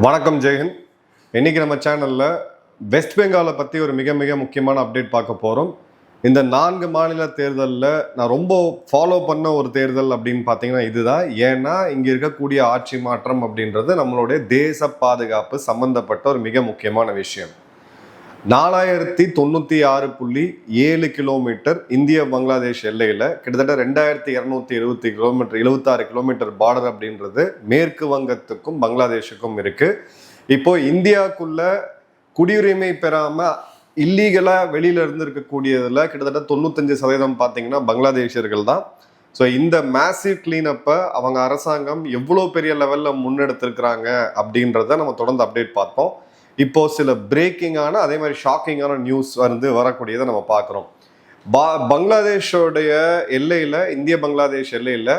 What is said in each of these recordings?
வணக்கம் ஜெயஹிந்த். இன்னைக்கு நம்ம சேனல்ல வெஸ்ட் பெங்காலை பற்றி ஒரு மிக மிக முக்கியமான அப்டேட் பார்க்க போகிறோம். இந்த 4 மாநில தேர்தலில் நான் ரொம்ப ஃபாலோ பண்ண ஒரு தேர்தல் அப்படின்னு பார்த்தீங்கன்னா இதுதான். ஏன்னா இங்கே இருக்கக்கூடிய ஆட்சி மாற்றம் அப்படின்றது நம்மளுடைய தேச பாதுகாப்பு சம்பந்தப்பட்ட ஒரு மிக முக்கியமான விஷயம். 4096.7 கிலோமீட்டர் இந்திய பங்களாதேஷ் எல்லையில் கிட்டத்தட்ட 2270 கிலோமீட்டர் 76 கிலோமீட்டர் பார்டர் அப்படின்றது மேற்கு வங்கத்துக்கும் பங்களாதேஷுக்கும் இருக்கு. இப்போ இந்தியாவுக்குள்ள குடியுரிமை பெறாம இல்லீகலா வெளியில இருந்து இருக்கக்கூடியதுல கிட்டத்தட்ட 95% பார்த்தீங்கன்னா பங்களாதேஷர்கள் தான். ஸோ இந்த மேசிவ் கிளீனப்பை அவங்க அரசாங்கம் எவ்வளோ பெரிய லெவல்ல முன்னெடுத்திருக்கிறாங்க அப்படின்றத நம்ம தொடர்ந்து அப்டேட் பார்த்தோம். இப்போ சில பிரேக்கிங்கான அதே மாதிரி ஷாக்கிங்கான நியூஸ் வரக்கூடியதை நம்ம பார்க்குறோம். பங்களாதேஷோடைய எல்லையில் இந்திய பங்களாதேஷ் எல்லையில்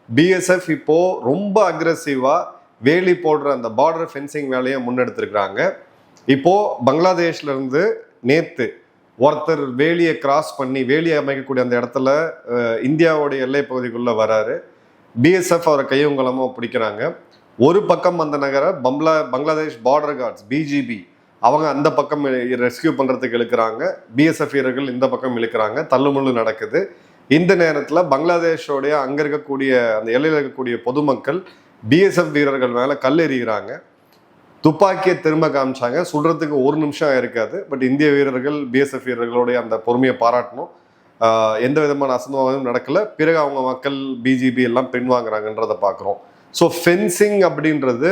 பிஎஸ்எஃப் இப்போ ரொம்ப அக்ரெசிவாக வேலி போடுற அந்த பார்டர் ஃபென்சிங் வேலையை முன்னெடுத்திருக்கிறாங்க. இப்போ பங்களாதேஷ்ல இருந்து நேற்று ஒருத்தர் வேலியை கிராஸ் பண்ணி வேலியை அமைக்கக்கூடிய அந்த இடத்துல இந்தியாவுடைய எல்லை பகுதிக்குள்ளே வராரு. பிஎஸ்எஃப் அவரை கையங்கலமாக பிடிக்கிறாங்க. ஒரு பக்கம் அந்த நகரை பங்களாதேஷ் பார்டர் கார்ட்ஸ் பிஜிபி அவங்க அந்த பக்கம் ரெஸ்கியூ பண்ணுறதுக்கு இழுக்கிறாங்க. பிஎஸ்எஃப் வீரர்கள் இந்த பக்கம் இழுக்கிறாங்க. தள்ளுமுள்ளு நடக்குது. இந்த நேரத்தில் பங்களாதேஷோடைய அங்கே இருக்கக்கூடிய அந்த எல்லையில் இருக்கக்கூடிய பொதுமக்கள் பிஎஸ்எஃப் வீரர்கள் மேலே கல் எறிகிறாங்க. துப்பாக்கியை திரும்ப காமிச்சாங்க. சுடுறதுக்கு ஒரு நிமிஷம் இருக்காது. பட் இந்திய வீரர்கள் பிஎஸ்எஃப் வீரர்களுடைய அந்த பொறுமையை பாராட்டணும். எந்த விதமான அசம்பாவிதமும் நடக்கல. பிறகு அவங்க மக்கள் பிஜிபி எல்லாம் பின்வாங்குறாங்கன்றதை பார்க்குறோம். ஸோ ஃபென்சிங் அப்படின்றது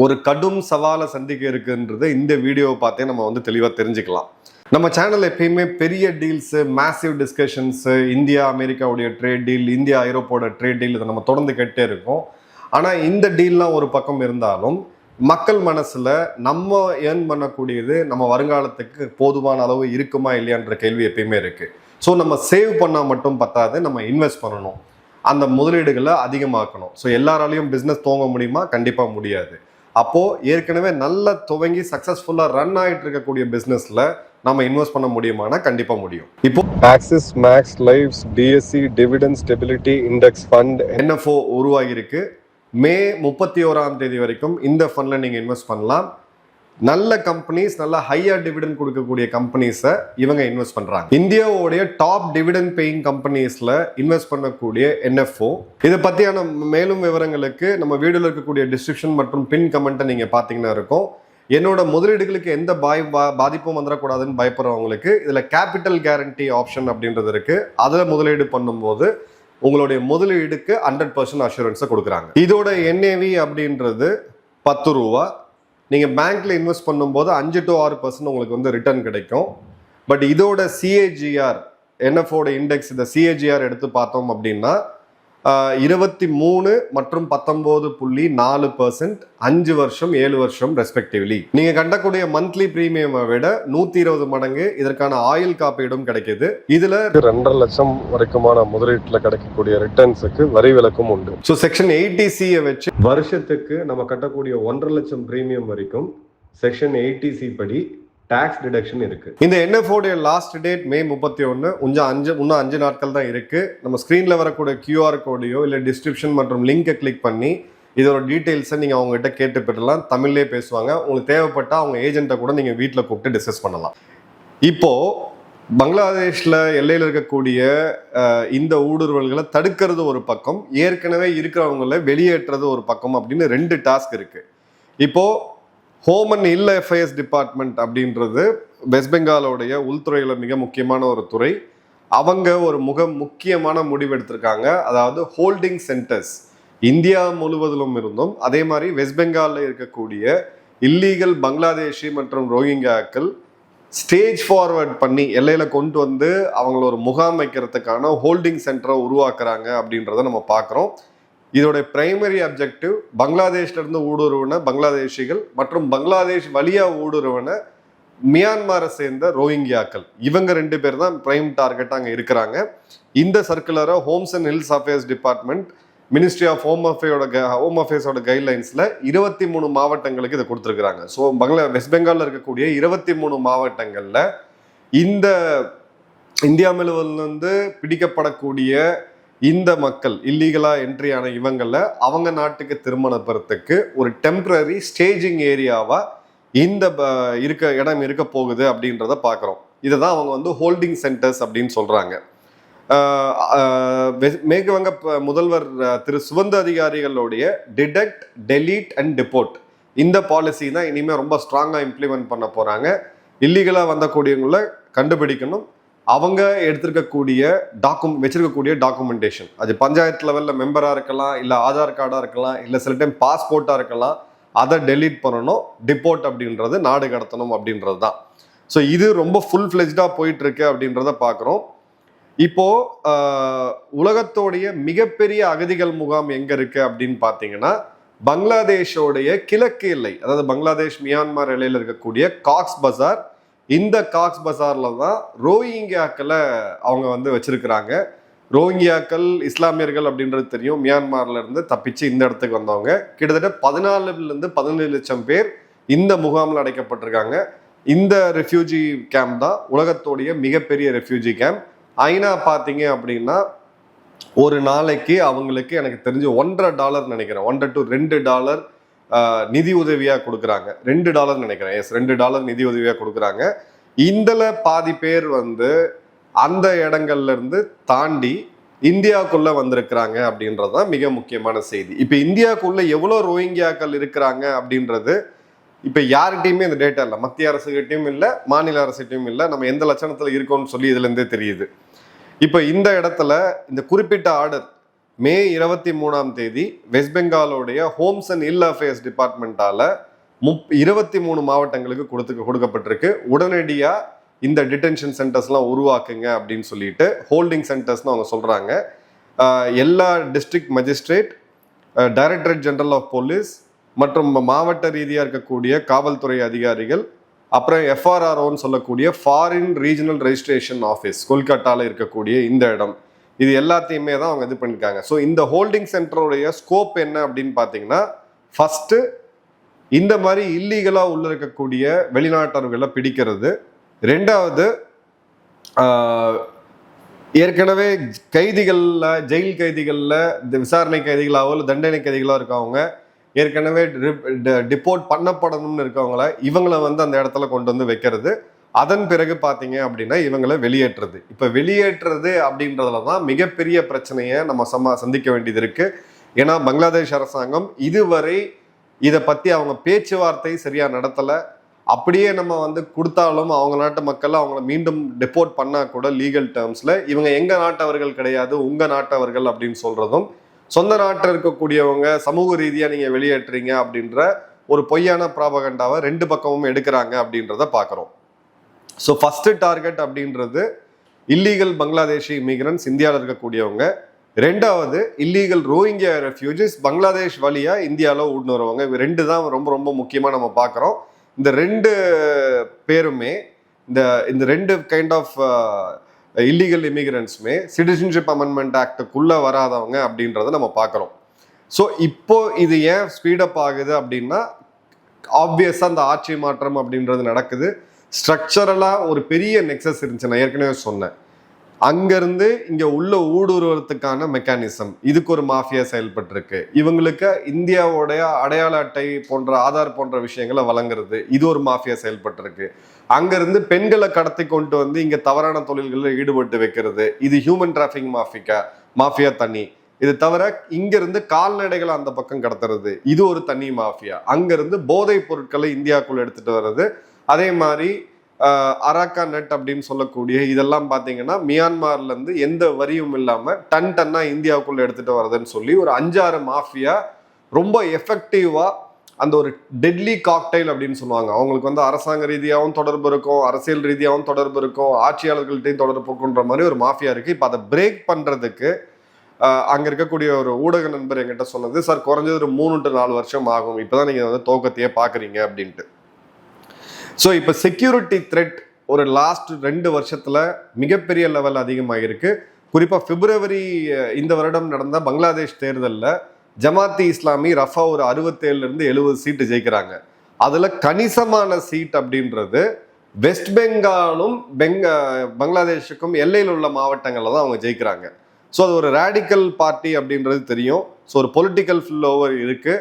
ஒரு கடும் சவாலை சந்திக்க இருக்குன்றது இந்த வீடியோவை பார்த்தே நம்ம தெளிவாக தெரிஞ்சுக்கலாம். நம்ம சேனல் எப்பயுமே பெரிய டீல்ஸு, மேசிவ் டிஸ்கஷன்ஸு, இந்தியா அமெரிக்காவுடைய ட்ரேட் டீல், இந்தியா ஐரோப்போட ட்ரேட் டீல் இதை நம்ம தொடர்ந்து கேட்டே இருக்கோம். ஆனால் இந்த டீல்லாம் ஒரு பக்கம் இருந்தாலும் மக்கள் மனசில் நம்ம ஏர்ன் பண்ணக்கூடியது நம்ம வருங்காலத்துக்கு போதுமான அளவு இருக்குமா இல்லையான்ற கேள்வி எப்பயுமே இருக்குது. ஸோ நம்ம சேவ் பண்ணால் மட்டும் பத்தாது, நம்ம இன்வெஸ்ட் பண்ணணும், அந்த முதலீடுகளை அதிகமாக்கணும். ஸோ எல்லாராலையும் பிஸ்னஸ் துவங்க முடியுமா? கண்டிப்பாக முடியாது. அப்போது ஏற்கனவே நல்லா துவங்கி சக்ஸஸ்ஃபுல்லாக ரன் ஆகிட்டு இருக்கக்கூடிய பிஸ்னஸில் நம்ம இன்வெஸ்ட் பண்ண முடியுமானா கண்டிப்பாக முடியும். இப்போ Axis Max Life's DSC dividend stability index fund NFO உருவாகியிருக்கு. மே 31 வரைக்கும் இந்த ஃபண்டில் நீங்கள் இன்வெஸ்ட் பண்ணலாம். நல்ல கம்பெனிஸ், நல்ல ஹையர் டிவிடெண்ட் கொடுக்கக்கூடிய கம்பெனிஸை இவங்க இன்வெஸ்ட் பண்ணுறாங்க. இந்தியாவுடைய டாப் டிவிடெண்ட் பேயிங் கம்பெனிஸில் இன்வெஸ்ட் பண்ணக்கூடிய என்எஃப்ஓ. இதை பற்றியான மேலும் விவரங்களுக்கு நம்ம வீடியோவில் இருக்கக்கூடிய டிஸ்கிரிப்ஷன் மற்றும் பின் கமெண்ட்டை நீங்கள் பார்த்தீங்கன்னா இருக்கும். என்னோட முதலீடுகளுக்கு எந்த பாதிப்பும் வந்துடக்கூடாதுன்னு பயப்படுறவங்களுக்கு இதில் கேபிட்டல் கேரண்டி ஆப்ஷன் அப்படின்றது இருக்குது. அதில் முதலீடு பண்ணும்போது உங்களுடைய முதலீடுக்கு 100% அஷூரன்ஸை கொடுக்குறாங்க. இதோட என்ஏவி அப்படின்றது 10 ரூபா. நீங்கள் பேங்க்கில் இன்வெஸ்ட் பண்ணும்போது 5 to 6% உங்களுக்கு ரிட்டர்ன் கிடைக்கும். பட் இதோட சிஏஜிஆர் என்எஃப்ஓட இண்டெக்ஸ் இந்த சிஏஜிஆர் எடுத்து பார்த்தோம் அப்படின்னா 23 மற்றும் 19.4%, 5 வருஷம் 7 வருஷம் ரெஸ்பெக்டிவ்லி. நீங்கள் கட்டக்கூடிய மந்த்லி பிரீமியமை விட 120 மடங்கு இதற்கான ஆயுள் காப்பீடும் கிடைக்குது. இதுல 2.5 லட்சம் வரைக்குமான முதலீட்டில் கிடைக்கக்கூடிய ரிட்டர்ன்ஸுக்கு வரி விலக்கும் உண்டு. ஸோ செக்ஷன் 80C வச்சு வருஷத்துக்கு நம்ம கட்டக்கூடிய 1.5 லட்சம் பிரீமியம் வரைக்கும் செக்ஷன் 80C படி டாக்ஸ் டிடக்ஷன் இருக்கு. இந்த என்எஃப்ஓடைய லாஸ்ட் டேட் மே 31. இன்னும் 5 நாட்கள் தான் இருக்கு. நம்ம ஸ்கிரீன்ல வரக்கூடிய QR கோடையோ இல்லை டிஸ்கிரிப்ஷன் மற்றும் லிங்கை கிளிக் பண்ணி இதோட டீட்டெயில்ஸை நீங்கள் அவங்ககிட்ட கேட்டு பெறலாம். தமிழ்லேயே பேசுவாங்க. உங்களுக்கு தேவைப்பட்டா அவங்க ஏஜென்ட்டை கூட நீங்கள் வீட்டில் கூப்பிட்டு டிஸ்கஸ் பண்ணலாம். இப்போ பங்களாதேஷில் எல்லையில் இருக்கக்கூடிய இந்த ஊடுருவல்களை தடுக்கிறது ஒரு பக்கம், ஏற்கனவே இருக்கிறவங்கள வெளியேற்றுறது ஒரு பக்கம் அப்படின்னு 2 டாஸ்க் இருக்கு. இப்போ home and hill affairs department அப்படின்றது வெஸ்ட் பெங்காலோடைய உள்துறையில் மிக முக்கியமான ஒரு துறை. அவங்க ஒரு முக்கியமான முடிவு எடுத்திருக்காங்க. அதாவது ஹோல்டிங் சென்டர்ஸ் இந்தியா முழுவதிலும் இருந்தும் அதே மாதிரி வெஸ்ட் பெங்காலில் இருக்கக்கூடிய இல்லீகல் பங்களாதேஷி மற்றும் ரோஹிங்கியாக்கள் ஸ்டேஜ் ஃபார்வர்ட் பண்ணி எல்லையில் கொண்டு அவங்கள ஒரு முகாம் வைக்கிறதுக்கான ஹோல்டிங் சென்டரை உருவாக்குறாங்க அப்படின்றத நம்ம பார்க்குறோம். இதோடைய பிரைமரி அப்ஜெக்டிவ் பங்களாதேஷ்லேருந்து ஊடுருவன பங்களாதேஷிகள் மற்றும் பங்களாதேஷ் வழியாக ஊடுருவன மியான்மரை சேர்ந்த ரோஹிங்கியாக்கள். இவங்க 2 பேர் தான் பிரைம் டார்கெட்டாக அங்கே இருக்கிறாங்க. இந்த சர்க்குலரை homes and hills affairs department ministry of home அஃபேர்ஸோட கைட்லைன்ஸில் 23 மாவட்டங்களுக்கு இதை கொடுத்துருக்குறாங்க. ஸோ வெஸ்ட் பெங்காலில் இருக்கக்கூடிய 23 மாவட்டங்களில் இந்த இந்தியா முழுவதிலிருந்து பிடிக்கப்படக்கூடிய இந்த மக்கள் இல்லீகலா என்ட்ரி ஆன இவங்கள அவங்க நாட்டுக்கு திருமணப்படுறதுக்கு ஒரு டெம்பரரி ஸ்டேஜிங் ஏரியாவா இந்த இடம் இருக்க போகுது அப்படின்றத பார்க்குறோம். இதை தான் அவங்க வந்து ஹோல்டிங் சென்டர்ஸ் அப்படின்னு சொல்றாங்க. மேற்கு வங்க முதல்வர் திரு சுவந்த அதிகாரிகளுடைய டிடெக்ட், டெலீட் அண்ட் டிபோர்ட் இந்த பாலிசி தான் இனிமேல் ரொம்ப ஸ்ட்ராங்காக இம்ப்ளிமெண்ட் பண்ண போறாங்க. இல்லீகலாக வந்தக்கூடியவங்கள கண்டுபிடிக்கணும், அவங்க எடுத்திருக்கக்கூடிய வச்சிருக்கக்கூடிய டாக்குமெண்டேஷன், அது பஞ்சாயத்து லெவலில் மெம்பராக இருக்கலாம், இல்லை ஆதார் கார்டாக இருக்கலாம், இல்லை சில டைம் பாஸ்போர்ட்டாக இருக்கலாம், அதை டெலீட் பண்ணணும். டிபோர்ட் அப்படின்றது நாடு கடத்தணும் அப்படின்றது தான். ஸோ இது ரொம்ப ஃபுல் ஃப்ளெஜ்டாக போயிட்டு இருக்கு அப்படின்றத பார்க்குறோம். இப்போ உலகத்தோடைய மிகப்பெரிய அகதிகள் முகாம் எங்க இருக்கு அப்படின்னு பார்த்தீங்கன்னா பங்களாதேஷோடைய கிழக்கு எல்லை, அதாவது பங்களாதேஷ் மியான்மர் எல்லையில் இருக்கக்கூடிய காக்ஸ் பசார். இந்த காக்ஸ் பசார்ல தான் ரோஹிங்கியாக்களை அவங்க வந்து வச்சிருக்கிறாங்க. ரோஹிங்கியாக்கள் இஸ்லாமியர்கள் அப்படின்றது தெரியும். மியான்மர்ல இருந்து தப்பிச்சு இந்த இடத்துக்கு வந்தவங்க கிட்டத்தட்ட 14 லட்சம் பேர் இந்த முகாமில் அடைக்கப்பட்டிருக்காங்க. இந்த ரெஃப்யூஜி கேம்ப் தான் உலகத்தோடைய மிகப்பெரிய ரெஃப்யூஜி கேம்ப். ஐநா பார்த்தீங்க அப்படின்னா ஒரு நாளைக்கு அவங்களுக்கு எனக்கு தெரிஞ்சு $1.5 நினைக்கிறேன், $1 to $2 நிதி உதவியா கொடுக்குறாங்க. $2 நினைக்கிறேன், எஸ் $2 நிதி உதவியா கொடுக்குறாங்க. இந்தல பாதி பேர் வந்து அந்த இடங்கள்ல இருந்து தாண்டி இந்தியாவுக்குள்ள வந்திருக்கிறாங்க அப்படின்றதுதான் மிக முக்கியமான செய்தி. இப்ப இந்தியாவுக்குள்ள எவ்வளவு ரோஹிங்கியாக்கள் இருக்கிறாங்க அப்படின்றது இப்ப யார்கிட்டையுமே இந்த டேட்டா இல்லை, மத்திய அரசுகிட்டையும் இல்லை, மாநில அரசுகிட்டையும் இல்லை. நம்ம எந்த லட்சணத்துல இருக்கோம்னு சொல்லி இதுல இருந்தே தெரியுது. இப்ப இந்த இடத்துல இந்த குறிப்பிட்ட ஆர்டர் மே 23 வெஸ்ட் பெங்காலோடைய ஹோம்ஸ் அண்ட் இல் அஃபேர்ஸ் டிபார்ட்மெண்டால 23 மாவட்டங்களுக்கு கொடுக்கப்பட்டிருக்கு. உடனடியா இந்த டிடென்ஷன் சென்டர்ஸ்லாம் உருவாக்குங்க அப்படின்னு சொல்லிட்டு ஹோல்டிங் சென்டர்ஸ்னு அவங்க சொல்றாங்க. எல்லா district magistrate, directorate general of police மற்றும் மாவட்ட ரீதியாக இருக்கக்கூடிய காவல்துறை அதிகாரிகள், அப்புறம் எஃப்ஆர்ஆர்ஓன்னு சொல்லக்கூடிய ஃபாரின் ரீஜனல் ரெஜிஸ்ட்ரேஷன் ஆஃபீஸ் கொல்கட்டாவில் இருக்கக்கூடிய இந்த இடம், இது எல்லாத்தையுமே தான் அவங்க இது பண்ணியிருக்காங்க. ஸோ இந்த ஹோல்டிங் சென்டருடைய ஸ்கோப் என்ன அப்படின்னு பார்த்தீங்கன்னா, ஃபர்ஸ்ட் இந்த மாதிரி இல்லீகலாக உள்ள இருக்கக்கூடிய வெளிநாட்டவர்களை பிடிக்கிறது. ரெண்டாவது ஏற்கனவே கைதிகளில், ஜெயில் கைதிகளில், இந்த விசாரணை கைதிகளாவோ இல்லை தண்டனை கைதிகளாக இருக்கவங்க ஏற்கனவே டிபோர்ட் பண்ணப்படணும்னு இருக்கவங்கள இவங்களை வந்து அந்த இடத்துல கொண்டு வந்து வைக்கிறது. அதன் பிறகு பார்த்தீங்க அப்படின்னா இவங்களை வெளியேற்றுறது. இப்போ வெளியேற்றுறது அப்படின்றதுல தான் மிகப்பெரிய பிரச்சனையை நம்ம சந்திக்க வேண்டியது இருக்கு. ஏன்னா பங்களாதேஷ் அரசாங்கம் இதுவரை இதை பற்றி அவங்க பேச்சுவார்த்தை சரியா நடத்தலை. அப்படியே நம்ம வந்து கொடுத்தாலும் அவங்க நாட்டு மக்கள் அவங்கள மீண்டும் டிபோர்ட் பண்ணா கூட லீகல் டேர்ம்ஸ்ல இவங்க எங்க நாட்டவர்கள் கிடையாது, உங்க நாட்டவர்கள் அப்படின்னு சொல்றதும், சொந்த நாட்டில் இருக்கக்கூடியவங்க சமூக ரீதியா நீங்க வெளியேற்றுறீங்க அப்படின்ற ஒரு பொய்யான ப்ராபகண்டாவை ரெண்டு பக்கமும் எடுக்கிறாங்க அப்படின்றத பாக்குறோம். ஸோ ஃபர்ஸ்ட் டார்கெட் அப்படின்றது இல்லீகல் பங்களாதேஷி இமிகிரன்ஸ் இந்தியாவில் இருக்கக்கூடியவங்க. ரெண்டாவது இல்லீகல் ரோஹிங்கியா ரெஃப்யூஜிஸ் பங்களாதேஷ் வழியா இந்தியாவில் ஊடுன்னு வருவாங்க. ரெண்டு தான் ரொம்ப ரொம்ப முக்கியமாக நம்ம பார்க்குறோம். இந்த ரெண்டு பேருமே இந்த ரெண்டு கைண்ட் ஆஃப் இல்லீகல் இமிகிரன்ஸுமே சிட்டிசன்ஷிப் அமெண்ட்மெண்ட் ஆக்டுக்குள்ள வராதவங்க அப்படின்றத நம்ம பார்க்குறோம். ஸோ இப்போ இது ஏன் ஸ்பீடப் ஆகுது அப்படின்னா, ஆப்வியஸாக அந்த ஆட்சி மாற்றம் அப்படின்றது நடக்குது. ஸ்ட்ரக்சரலாக ஒரு பெரிய நெக்ஸஸ் இருந்துச்சு, நான் ஏற்கனவே சொன்னேன். அங்கேருந்து இங்கே உள்ள ஊடுருவறதுக்கான மெக்கானிசம், இதுக்கு ஒரு மாஃபியா செயல்பட்டுருக்கு. இவங்களுக்கு இந்தியாவோடைய அடையாள அட்டை போன்ற ஆதார் போன்ற விஷயங்களை வழங்குறது, இது ஒரு மாஃபியா செயல்பட்டுருக்கு. அங்கேருந்து பெண்களை கடத்தி கொண்டு வந்து இங்கே தவறான தொழில்களில் ஈடுபட்டு வைக்கிறது, இது ஹியூமன் டிராஃபிக் மாஃபியா தனி. இது தவிர இங்கிருந்து கால்நடைகளை அந்த பக்கம் கடத்துறது, இது ஒரு தனி மாஃபியா. அங்கிருந்து போதைப் பொருட்களை இந்தியாவுக்குள்ள எடுத்துட்டு வர்றது, அதே மாதிரி அராக்கா நெட் அப்படின்னு சொல்லக்கூடிய இதெல்லாம் பார்த்தீங்கன்னா மியான்மர்ல இருந்து எந்த வரியும் இல்லாம டன்னா இந்தியாவுக்குள்ள எடுத்துட்டு வர்றதுன்னு சொல்லி ஒரு 5-6 மாஃபியா ரொம்ப எஃபெக்டிவா அந்த ஒரு டெட்லி காக்டைல் அப்படின்னு சொல்லுவாங்க. அவங்களுக்கு வந்து அரசாங்க ரீதியாகவும் தொடர்பு இருக்கும், அரசியல் ரீதியாகவும் தொடர்பு இருக்கும், ஆட்சியாளர்கள்ட்டையும் தொடர்பு இருக்குன்ற மாதிரி ஒரு மாஃபியா இருக்கு. இப்போ அதை பிரேக் பண்றதுக்கு அங்க இருக்கக்கூடிய ஒரு ஊடக நண்பர் என்கிட்ட சொன்னது, சார் குறைஞ்சது ஒரு 3 to 4 வருஷம் ஆகும், இப்பதான் நீங்க வந்து துவக்கத்தையே பாக்குறீங்க அப்படின்ட்டு. ஸோ இப்போ செக்யூரிட்டி த்ரெட் ஒரு லாஸ்ட் 2 வருஷத்துல மிகப்பெரிய லெவல் அதிகமாகிருக்கு. குறிப்பாக பிப்ரவரி இந்த வருடம் நடந்த பங்களாதேஷ் தேர்தலில் ஜமாத்தி இஸ்லாமி ரஃபா ஒரு 67-70 சீட்டு ஜெயிக்கிறாங்க. அதுல கணிசமான சீட் அப்படின்றது வெஸ்ட் பெங்காலும் பங்களாதேஷுக்கும் எல்லையில் உள்ள மாவட்டங்கள்ல தான் அவங்க ஜெயிக்கிறாங்க. ஸோ அது ஒரு ரேடிக்கல் பார்ட்டி அப்படின்றது தெரியும். ஸோ ஒரு பொலிட்டிக்கல் ஃபில் ஓவர் இருக்கு.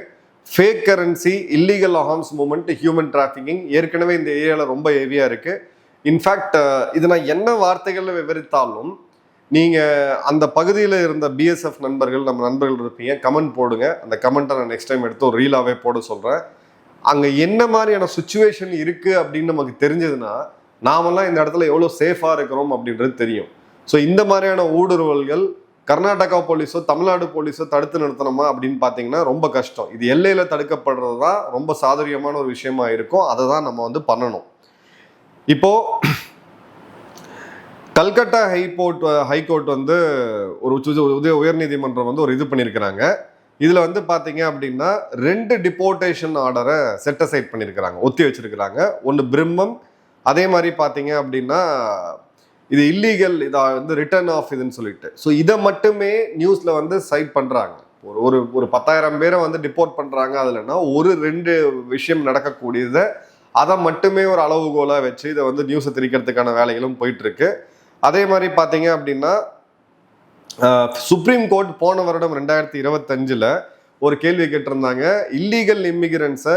Fake currency, illegal arms movement, human trafficking ஏற்கனவே இந்த ஏரியாவில் ரொம்ப ஹெவியாக இருக்கு. இன்ஃபேக்ட் இது நான் என்ன வார்த்தைகளில் விவரித்தாலும் நீங்கள் அந்த பகுதியில் இருந்த பிஎஸ்எஃப் நண்பர்கள், நம்ம நண்பர்கள் இருப்பீங்க, கமெண்ட் போடுங்க. அந்த கமெண்ட்டை நான் நெக்ஸ்ட் டைம் எடுத்து ஒரு ரீலாகவே போட சொல்கிறேன். அங்கே என்ன மாதிரியான சுச்சுவேஷன் இருக்குது அப்படின்னு நமக்கு தெரிஞ்சதுன்னா நாமெல்லாம் இந்த இடத்துல எவ்வளோ சேஃபாக இருக்கிறோம் அப்படின்றது தெரியும். ஸோ இந்த மாதிரியான ஊடுருவல்கள் கர்நாடகா போலீஸோ தமிழ்நாடு போலீஸோ தடுத்து நிறுத்தணுமா அப்படின்னு பார்த்தீங்கன்னா ரொம்ப கஷ்டம். இது எல்லையில் தடுக்கப்படுறது தான் ரொம்ப சாதுரியமான ஒரு விஷயமா இருக்கும். அதை தான் நம்ம வந்து பண்ணணும். இப்போ கல்கட்டா ஹைகோர்ட் வந்து ஒரு உயர்நீதிமன்றம் வந்து ஒரு இது பண்ணியிருக்கிறாங்க. இதில் வந்து பார்த்தீங்க அப்படின்னா 2 டிபோர்டேஷன் ஆர்டரை செட்டசைட் பண்ணியிருக்கிறாங்க, ஒத்தி வச்சிருக்கிறாங்க. ஒன்று பிரிம்மம், அதே மாதிரி பார்த்தீங்க அப்படின்னா இது இல்லீகல், இதை வந்து ரிட்டர்ன் ஆஃப் இதுன்னு சொல்லிட்டு. ஸோ இதை மட்டுமே நியூஸில் வந்து சைட் பண்ணுறாங்க. ஒரு 10,000 பேரை வந்து டிபோர்ட் பண்ணுறாங்க. அதுலன்னா 1-2 விஷயம் நடக்கக்கூடியதை அதை மட்டுமே ஒரு அளவுகோலாக வச்சு இதை வந்து நியூஸை திரிக்கிறதுக்கான வேலைகளும் போயிட்டு இருக்கு. அதே மாதிரி பார்த்தீங்க அப்படின்னா சுப்ரீம் கோர்ட் போன வருடம் 2025 ஒரு கேள்வி கேட்டிருந்தாங்க. இல்லீகல் இமிகிரன்ஸை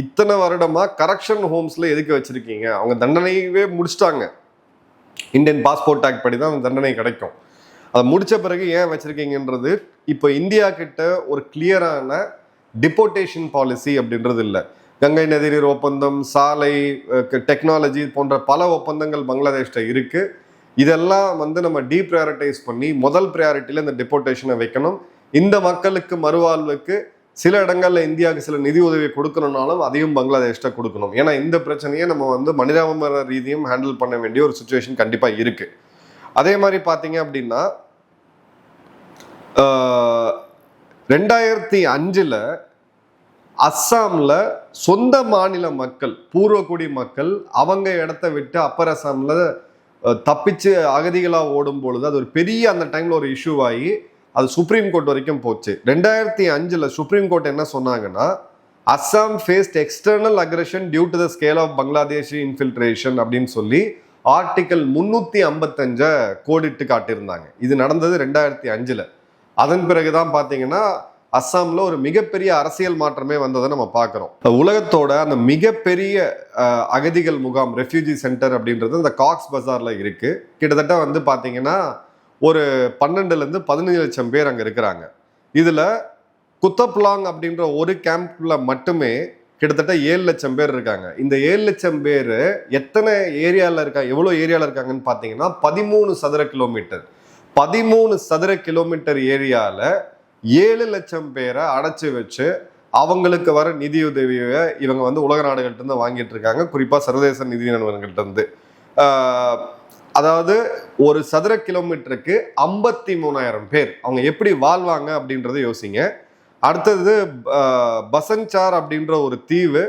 இத்தனை வருடமா கரெக்ஷன் ஹோம்ஸ்ல எதுக்கு வச்சிருக்கீங்க? அவங்க தண்டனையவே முடிச்சிட்டாங்க. இந்தியன் பாஸ்போர்ட் ஆக்ட் படி தான் அந்த தண்டனை கிடைக்கும். அதை முடிச்ச பிறகு ஏன் வச்சிருக்கீங்கன்றது இப்போ இந்தியா கிட்ட ஒரு கிளியரான டிபோர்டேஷன் பாலிசி அப்படின்றது இல்லை. கங்கை நதிநீர் ஒப்பந்தம், சாலை, டெக்னாலஜி போன்ற பல ஒப்பந்தங்கள் பங்களாதேஷ்ட இருக்கு. இதெல்லாம் வந்து நம்ம டீப்ரையாரிட்டைஸ் பண்ணி முதல் ப்ரையாரிட்டியில் இந்த டிபோர்டேஷனை வைக்கணும். இந்த மக்களுக்கு மறுவாழ்வுக்கு சில இடங்கள்ல இந்தியாவுக்கு சில நிதி உதவி கொடுக்கணும்னாலும் அதையும் பங்களாதேஷ்ட கொடுக்கணும். ஏன்னா இந்த பிரச்சனையை நம்ம வந்து மனிதாபிமான ரீதியும் ஹேண்டில் பண்ண வேண்டிய ஒரு சுச்சுவேஷன் கண்டிப்பா இருக்கு. அதே மாதிரி பார்த்தீங்க அப்படின்னா 2005 அஸ்ஸாம்ல சொந்த மாநில மக்கள், பூர்வக்குடி மக்கள் அவங்க இடத்த விட்டு அப்பர் அஸ்ஸாம்ல தப்பிச்சு அகதிகளாக ஓடும் பொழுது அது ஒரு பெரிய அந்த டைம்ல ஒரு இஷ்யூ ஆகி அது சுப்ரீம் கோர்ட் வரைக்கும் போச்சு. 2005 சுப்ரீம் கோர்ட் என்ன சொன்னாங்கன்னா, Assam faced external aggression due to the scale of Bangladeshi infiltration அப்படின்னு சொல்லி ஆர்டிகல் 355 கோடிட்டு காட்டியிருந்தாங்க. இது நடந்தது 2005. அதன் பிறகுதான் பார்த்தீங்கன்னா அஸ்ஸாம்ல ஒரு மிகப்பெரிய அரசியல் மாற்றமே வந்ததை நம்ம பார்க்குறோம். உலகத்தோட அந்த மிகப்பெரிய அகதிகள் முகாம், ரெஃப்யூஜி சென்டர் அப்படின்றது இந்த காக்ஸ் பஜார்ல இருக்கு. கிட்டத்தட்ட வந்து பார்த்தீங்கன்னா ஒரு 12-15 லட்சம் பேர் அங்கே இருக்கிறாங்க. இதுல குத்தப்லாங் அப்படின்ற ஒரு கேம்ப்ல மட்டுமே கிட்டத்தட்ட 7 லட்சம் பேர் இருக்காங்க. இந்த 7 லட்சம் பேர் எத்தனை ஏரியாவில் இருக்காங்க, எவ்வளோ ஏரியாவில் இருக்காங்கன்னு பார்த்தீங்கன்னா 13 சதுர கிலோமீட்டர். 13 சதுர கிலோமீட்டர் ஏரியாவில் 7 லட்சம் பேரை அடைச்சி வச்சு அவங்களுக்கு வர நிதியுதவியை இவங்க வந்து உலக நாடுகள்கிட்ட இருந்து வாங்கிட்டு இருக்காங்க. குறிப்பாக சர்வதேச நிதி நிறுவனங்கள்ட்ட இருந்து. அதாவது ஒரு சதுர கிலோமீட்டருக்கு 53,000 பேர் அவங்க எப்படி வாழ்வாங்க அப்படின்றத யோசிங்க. அடுத்தது பசன்சார் அப்படின்ற ஒரு தீவு,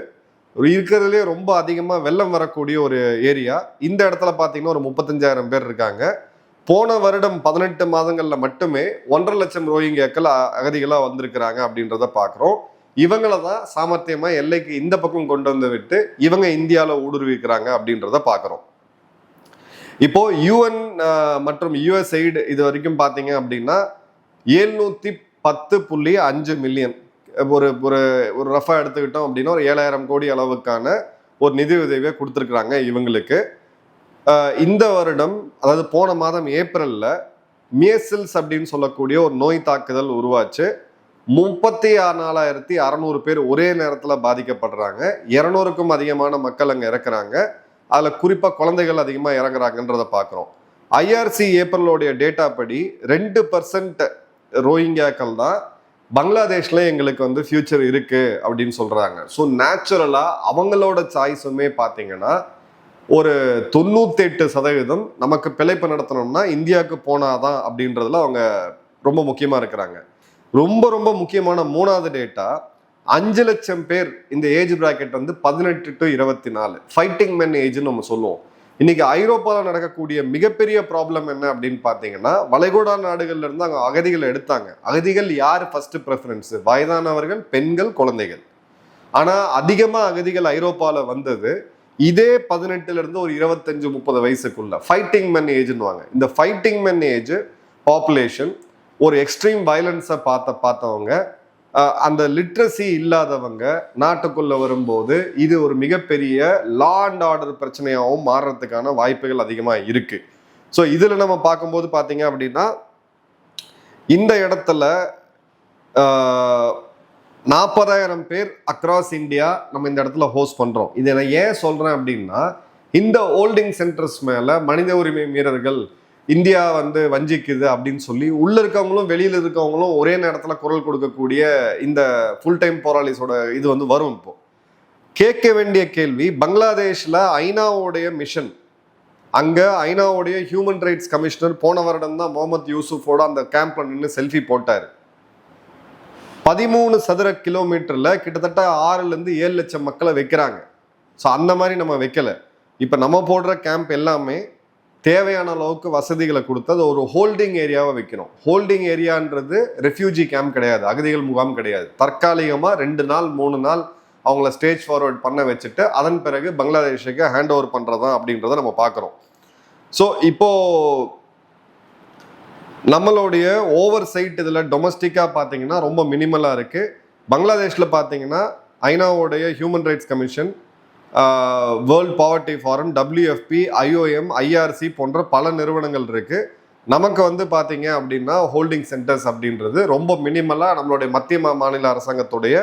இருக்கிறதுலே ரொம்ப அதிகமாக வெள்ளம் வரக்கூடிய ஒரு ஏரியா. இந்த இடத்துல பார்த்தீங்கன்னா ஒரு 35,000 பேர் இருக்காங்க. போன வருடம் 18 மாதங்கள்ல மட்டுமே 1.5 லட்சம் ரோஹிங்கியாக்கள் அகதிகளா வந்திருக்கிறாங்க அப்படின்றத பார்க்குறோம். இவங்களை தான் சாமர்த்தியமா எல்லைக்கு இந்த பக்கம் கொண்டு வந்து விட்டு இவங்க இந்தியாவில் ஊடுருவிக்கிறாங்க அப்படின்றத பார்க்குறோம். இப்போ யூஎன் மற்றும் யுஎஸ்ஐடு இது வரைக்கும் பார்த்தீங்க அப்படின்னா 710.5 மில்லியன் ஒரு ஒரு ஒரு ரஃபா எடுத்துக்கிட்டோம் அப்படின்னா ஒரு 7,000 கோடி அளவுக்கான ஒரு நிதி உதவியை கொடுத்துருக்குறாங்க இவங்களுக்கு. இந்த வருடம், அதாவது போன மாதம் ஏப்ரல்ல மியசில்ஸ் அப்படின்னு சொல்லக்கூடிய ஒரு நோய் தாக்குதல் உருவாச்சு. 34,600 பேர் ஒரே நேரத்தில் பாதிக்கப்படுறாங்க. 200க்கும் அதிகமான மக்கள் அங்கே இறக்குறாங்க. அதில் குறிப்பாக குழந்தைகள் அதிகமாக இறங்குறாங்கன்றத பார்க்குறோம். ஐஆர்சி ஏப்ரலோடைய டேட்டா படி 2% ரோஹிங்கியாக்கள் தான் பங்களாதேஷ்ல எங்களுக்கு வந்து ஃபியூச்சர் இருக்கு அப்படின்னு சொல்றாங்க. ஸோ நேச்சுரலா அவங்களோட சாய்ஸுமே பார்த்தீங்கன்னா ஒரு 98% நமக்கு பிழைப்பு நடத்தணும்னா இந்தியாவுக்கு போனாதான் அப்படின்றதுல அவங்க ரொம்ப முக்கியமா இருக்கிறாங்க. ரொம்ப ரொம்ப முக்கியமான 3வது டேட்டா, 5 லட்சம் பேர் இந்த ஏஜ் பிராக்கெட் வந்து 18 to 24 ஃபைட்டிங் மென் ஏஜ்னு நம்ம சொல்லுவோம். இன்னைக்கு ஐரோப்பாவில் நடக்கக்கூடிய மிகப்பெரிய ப்ராப்ளம் என்ன அப்படின்னு பார்த்தீங்கன்னா, வளைகுடா நாடுகள்ல இருந்து அங்கே அகதிகள் எடுத்தாங்க. அகதிகள் யார் ஃபர்ஸ்ட் ப்ரெஃபரன்ஸ்? வயதானவர்கள், பெண்கள், குழந்தைகள். ஆனா அதிகமா அகதிகள் ஐரோப்பாவில் வந்தது இதே 18ல இருந்து ஒரு 25-30 வயசுக்குள்ள ஃபைட்டிங் மென் ஏஜ்னுவாங்க. இந்த ஃபைட்டிங் மென் ஏஜ் பாப்புலேஷன் ஒரு எக்ஸ்ட்ரீம் வயலன்ஸை பார்த்தவங்க, அந்த லிட்ரஸி இல்லாதவங்க நாட்டுக்குள்ள வரும்போது இது ஒரு மிகப்பெரிய லா அண்ட் ஆர்டர் பிரச்சனையாகவும் மாறுறதுக்கான வாய்ப்புகள் அதிகமாக இருக்கு. ஸோ இதில் நம்ம பார்க்கும்போது பார்த்தீங்க அப்படின்னா இந்த இடத்துல 40,000 பேர் அக்ராஸ் இந்தியா நம்ம இந்த இடத்துல ஹோஸ்ட் பண்றோம். இதை நான் ஏன் சொல்றேன் அப்படின்னா, இந்த ஹோல்டிங் சென்டர்ஸ் மேல மனித உரிமை மீறல்கள் இந்தியா வஞ்சிக்குது அப்படின்னு சொல்லி உள்ள இருக்கவங்களும் வெளியில இருக்கவங்களும் ஒரே நேரத்துல குரல் கொடுக்கக்கூடிய இந்த ஃபுல் டைம் போராளிஸோட இது வரும். இப்போ கேட்க வேண்டிய கேள்வி, பங்களாதேஷ்ல ஐநாவுடைய மிஷன், அங்க ஐநாவுடைய ஹியூமன் ரைட்ஸ் கமிஷனர் போன வருடம் தான் முகமது யூசுஃபோட அந்த கேம்ப்ல நின்று செல்ஃபி போட்டாரு. 13 சதுர கிலோமீட்டர்ல கிட்டத்தட்ட 6-7 லட்சம் மக்களை வைக்கிறாங்க. ஸோ அந்த மாதிரி நம்ம வைக்கல. இப்போ நம்ம போடுற கேம்ப் எல்லாமே தேவையான அளவுக்கு வசதிகளை கொடுத்து அது ஒரு ஹோல்டிங் ஏரியாவை வைக்கணும். ஹோல்டிங் ஏரியான்றது ரெஃப்யூஜி கேம்ப் கிடையாது, அகதிகள் முகாம் கிடையாது. தற்காலிகமாக 2 நாள் 3 நாள் அவங்கள ஸ்டேஜ் ஃபார்வர்ட் பண்ண வச்சுட்டு அதன் பிறகு பங்களாதேஷுக்கு ஹேண்ட் ஓவர் பண்ணுறதா அப்படின்றத நம்ம பார்க்குறோம். ஸோ இப்போ நம்மளுடைய ஓவர் சைட் இதில் டொமஸ்டிக்காக பார்த்தீங்கன்னா ரொம்ப மினிமலாக இருக்குது. பங்களாதேஷில் பார்த்தீங்கன்னா ஐநாவுடைய human rights commission, world poverty forum, WFP, IOM, IRC போன்ற பல நிறுவனங்கள் இருக்குது. நமக்கு பார்த்தீங்க அப்படின்னா ஹோல்டிங் சென்டர்ஸ் அப்படின்றது ரொம்ப மினிமலாக நம்மளுடைய மத்திய மாநில அரசாங்கத்துடைய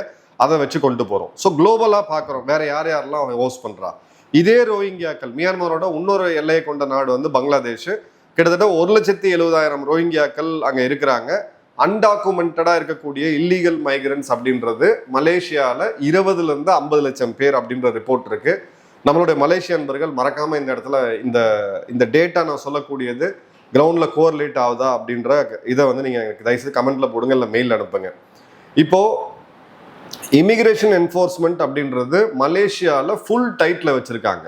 அதை வச்சு கொண்டு போகிறோம். ஸோ குளோபலாக பார்க்குறோம் வேற யாரெல்லாம் அவங்க ஹோஸ்ட் பண்ணுறா. இதே ரோஹிங்கியாக்கள், மியான்மரோட இன்னொரு எல்லையை கொண்ட நாடு பங்களாதேஷ், கிட்டத்தட்ட 1,70,000 ரோஹிங்கியாக்கள் அங்கே இருக்கிறாங்க. அன்டாக்குமெண்டடாக இருக்கக்கூடிய இல்லீகல் மைக்ரன்ஸ் அப்படின்றது மலேசியாவில் 20-50 லட்சம் பேர் அப்படின்ற ரிப்போர்ட் இருக்கு. நம்மளுடைய மலேசிய நண்பர்கள் மறக்காம இந்த இடத்துல இந்த டேட்டா நான் சொல்லக்கூடியது கிரவுண்ட்ல கோரிலேட் ஆகுதா அப்படின்ற இதை நீங்க எனக்கு தயவுசெய்து கமெண்ட்ல போடுங்க, இல்லை மெயில் அனுப்புங்க. இப்போ இமிகிரேஷன் என்ஃபோர்ஸ்மெண்ட் அப்படின்றது மலேசியாவில் ஃபுல் டைட்ல வச்சிருக்காங்க.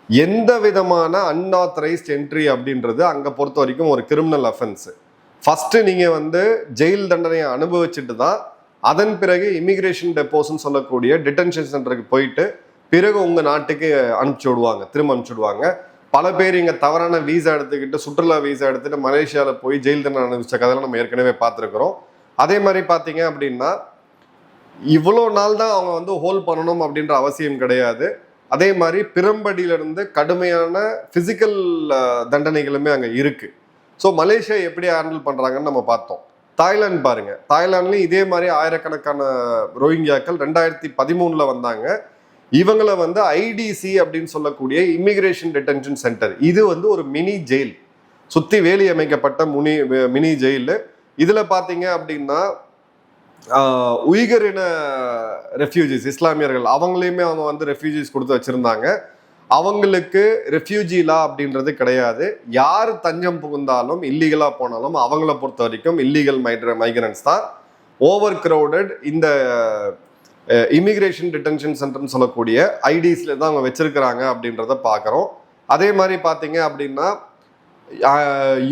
எந்த விதமான அன்ஆத்தரைஸ்ட் என்ட்ரி அப்படின்றது அங்கே பொறுத்த வரைக்கும் ஒரு கிரிமினல் அஃபென்ஸ். ஃபர்ஸ்ட் நீங்க ஜெயில் தண்டனையை அனுபவிச்சுட்டு தான் அதன் பிறகு இமிகிரேஷன் டெப்போஸ்ன்னு சொல்லக்கூடிய டிடென்ஷன் சென்டருக்கு போயிட்டு பிறகு உங்க நாட்டுக்கு திரும்ப அனுப்பிச்சு விடுவாங்க. பல பேர் இங்க தவறான வீசா எடுத்துக்கிட்டு, சுற்றுலா வீசா எடுத்துட்டு மலேசியாவில் போய் ஜெயில் தண்டனை அனுபவிச்ச கதையெல்லாம் நம்ம ஏற்கனவே பார்த்துருக்குறோம். அதே மாதிரி பார்த்தீங்க அப்படின்னா இவ்வளோ நாள் தான் அவங்க ஹோல்ட் பண்ணணும் அப்படின்ற அவசியம் கிடையாது. அதே மாதிரி பிறம்படியிலிருந்து கடுமையான பிசிக்கல் தண்டனைகளுமே அங்கே இருக்கு. ஸோ மலேசியா எப்படி ஹேண்டில் பண்றாங்கன்னு நம்ம பார்த்தோம். தாய்லாந்து பாருங்க, தாய்லாந்துலயும் இதே மாதிரி ஆயிரக்கணக்கான ரோஹிங்கியாக்கள் 2013 வந்தாங்க. இவங்களை ஐடிசி அப்படின்னு சொல்லக்கூடிய இமிகிரேஷன் டிடென்ஷன் சென்டர், இது ஒரு மினி ஜெயில், சுத்தி வேலி அமைக்கப்பட்ட மினி ஜெயில். இதுல பாத்தீங்க அப்படின்னா உய்கரின ரெஃப்யூஜிஸ், இஸ்லாமியர்கள், அவங்களையுமே அவங்க ரெஃப்யூஜிஸ் கொடுத்து வச்சிருந்தாங்க. அவங்களுக்கு ரெஃப்யூஜி லா அப்படின்றது கிடையாது. யார் தஞ்சம் புகுந்தாலும் இல்லீகலா போனாலும் அவங்கள பொறுத்த வரைக்கும் இல்லீகல் மைக்ரன்ஸ் தான். ஓவர் கிரௌடட் இந்த இமிகிரேஷன் டிடென்ஷன் சென்டர்னு சொல்லக்கூடிய ஐடிஸ்ல தான் அவங்க வச்சிருக்கிறாங்க அப்படின்றத பார்க்குறோம். அதே மாதிரி பார்த்தீங்க அப்படின்னா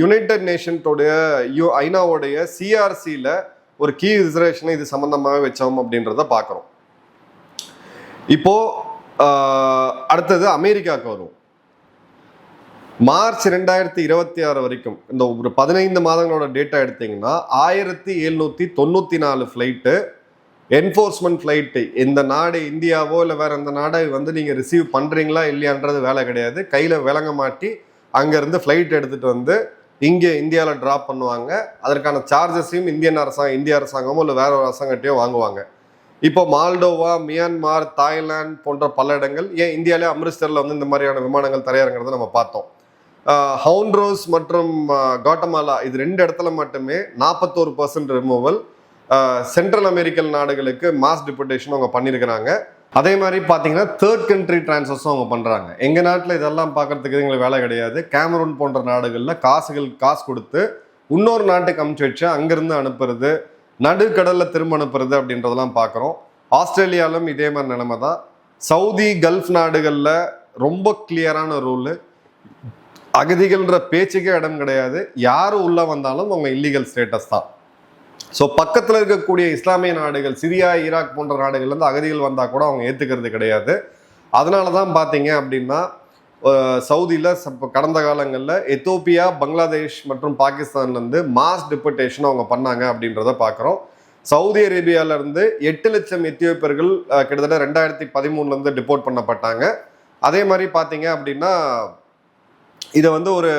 யுனைடெட் நேஷன்ஸோடைய ஐநாவுடைய CRCல ஒரு கீ ரிசர்வேஷனை இது சம்பந்தமாக வச்சோம் அப்படின்றத பார்க்குறோம். இப்போ அடுத்தது அமெரிக்காவுக்கு வரும். மார்ச் 2026 வரைக்கும் இந்த ஒரு 15 மாதங்களோட டேட்டா எடுத்தீங்கன்னா 1794 ஃப்ளைட்டு, என்ஃபோர்ஸ்மெண்ட் ஃப்ளைட்டு. இந்த நாடு இந்தியாவோ இல்லை வேற எந்த நாடை நீங்க ரிசீவ் பண்றீங்களா இல்லையான்றது வேலை கிடையாது. கையில விலங்க மாட்டி அங்கிருந்து ஃப்ளைட் எடுத்துட்டு இங்கே இந்தியாவில் ட்ராப் பண்ணுவாங்க. அதற்கான சார்ஜஸையும் இந்திய அரசாங்கமோ இல்லை வேற ஒரு அரசாங்கத்தையோ வாங்குவாங்க. இப்போ மால்டோவா, மியான்மார், தாய்லாந்து போன்ற பல இடங்கள், ஏன் இந்தியாவிலே அம்ரிஸ்டர்ல இந்த மாதிரியான விமானங்கள் தரையிறங்கிறத நம்ம பார்த்தோம். ஹவுண்ட்ரோஸ் மற்றும் காட்டமாலா, இது 2 இடத்துல மட்டுமே 41% ரிமூவல். சென்ட்ரல் அமெரிக்கன் நாடுகளுக்கு மாஸ் டிபோர்டேஷன் அவங்க பண்ணியிருக்கிறாங்க. அதே மாதிரி பார்த்தீங்கன்னா தேர்ட் கண்ட்ரி டிரான்ஸ்ஃபர்ஸும் அவங்க பண்ணுறாங்க. எங்கள் நாட்டில் இதெல்லாம் பார்க்கறதுக்கு எங்களுக்கு வேலை கிடையாது. கேமரூன் போன்ற நாடுகளில் காசு கொடுத்து இன்னொரு நாட்டுக்கு அனுப்பிச்சு வச்சு அங்கேருந்து அனுப்புறது, நடுக்கடலில் திரும்ப அனுப்புறது அப்படின்றதெல்லாம் பார்க்குறோம். ஆஸ்திரேலியாவிலும் இதே மாதிரி நிலைமை தான். சவுதி, கல்ஃப் நாடுகளில் ரொம்ப கிளியரான ரூலு, அகதிகள்ன்ற பேச்சுக்கே இடம் கிடையாது. யார் உள்ளே வந்தாலும் அவங்க இல்லீகல் ஸ்டேட்டஸ் தான். ஸோ பக்கத்தில் இருக்கக்கூடிய இஸ்லாமிய நாடுகள், சிரியா, ஈராக் போன்ற நாடுகள்லேருந்து அகதிகள் வந்தால் கூட அவங்க ஏற்றுக்கிறது கிடையாது. அதனால தான் பார்த்தீங்க அப்படின்னா சவுதியில் கடந்த காலங்களில் எத்தோப்பியா, பங்களாதேஷ் மற்றும் பாகிஸ்தான்லேருந்து மாஸ் டிபோர்டேஷன் அவங்க பண்ணாங்க அப்படின்றத பார்க்குறோம். சவுதி அரேபியாவிலேருந்து 8 லட்சம் எத்தியோப்பியர்கள் கிட்டத்தட்ட 2013 டிபோர்ட் பண்ணப்பட்டாங்க. அதே மாதிரி பார்த்தீங்க அப்படின்னா இதை வந்து ஒரு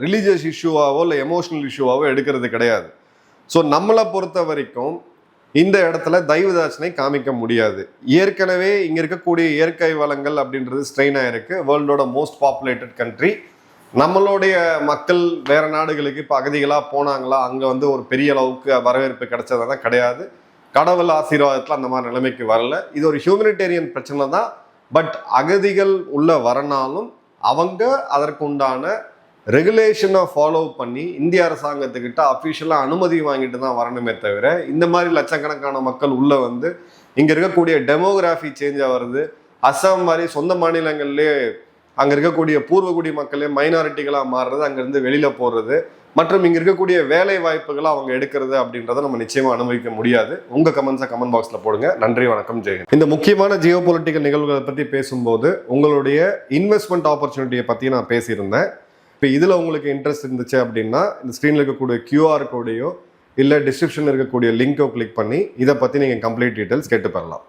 ரிலீஜியஸ் இஷ்யூவாவோ இல்லை எமோஷனல் இஷ்யூவாவோ எடுக்கிறது கிடையாது. ஸோ நம்மளை பொறுத்த வரைக்கும் இந்த இடத்துல தயவுதாட்சணை காமிக்க முடியாது. ஏற்கனவே இங்கே இருக்கக்கூடிய இயற்கை வளங்கள் அப்படின்றது ஸ்ட்ரெயின் ஆயிருக்கு. வேர்ல்டோட மோஸ்ட் பாப்புலேட்டட் கண்ட்ரி. நம்மளுடைய மக்கள் வேற நாடுகளுக்கு இப்போ அகதிகளாக போனாங்களா, அங்கே வந்து ஒரு பெரிய அளவுக்கு வரவேற்பு கிடைச்சதுனா கிடையாது. கடவுள் ஆசீர்வாதத்தில் அந்த மாதிரி நிலைமைக்கு வரல. இது ஒரு ஹியூமனிடேரியன் பிரச்சனை தான். பட் அகதிகள் உள்ள வரனாலும் அவங்க அதற்கு உண்டான ரெகுலேஷனை ஃபாலோ பண்ணி இந்திய அரசாங்கத்துக்கிட்ட அஃபிஷியலாக அனுமதி வாங்கிட்டு தான் வரணுமே தவிர, இந்த மாதிரி லட்சக்கணக்கான மக்கள் உள்ள வந்து இங்கே இருக்கக்கூடிய டெமோகிராஃபி சேஞ்சாக வருது. அஸ்ஸாம் மாதிரி சொந்த மாநிலங்கள்லேயே அங்கே இருக்கக்கூடிய பூர்வகுடி மக்களே மைனாரிட்டிகளாக மாறுறது, அங்கேருந்து வெளியில் போடுறது மற்றும் இங்கே இருக்கக்கூடிய வேலை வாய்ப்புகளை அவங்க எடுக்கிறது அப்படின்றத நம்ம நிச்சயமாக அனுமதிக்க முடியாது. உங்கள் கமெண்ட்ஸை கமெண்ட் பாக்ஸில் போடுங்க. நன்றி, வணக்கம், ஜெயன். இந்த முக்கியமான ஜியோ பொலிட்டிக்கல் நிகழ்வுகளை பற்றி பேசும்போது உங்களுடைய இன்வெஸ்ட்மெண்ட் ஆப்பர்ச்சுனிட்டியை பற்றி நான் பேசியிருந்தேன். இப்போ இதில் உங்களுக்கு இன்ட்ரெஸ்ட் இருந்துச்சு அப்படின்னா இந்த ஸ்க்ரீனில் இருக்கக்கூடிய QR கோடையோ இல்லை டிஸ்கிரிப்ஷனில் இருக்கக்கூடிய லிங்கோ கிளிக் பண்ணி இதை பற்றி நீங்கள் கம்ப்ளீட் டீட்டெயில்ஸ் கேட்டு பெறலாம்.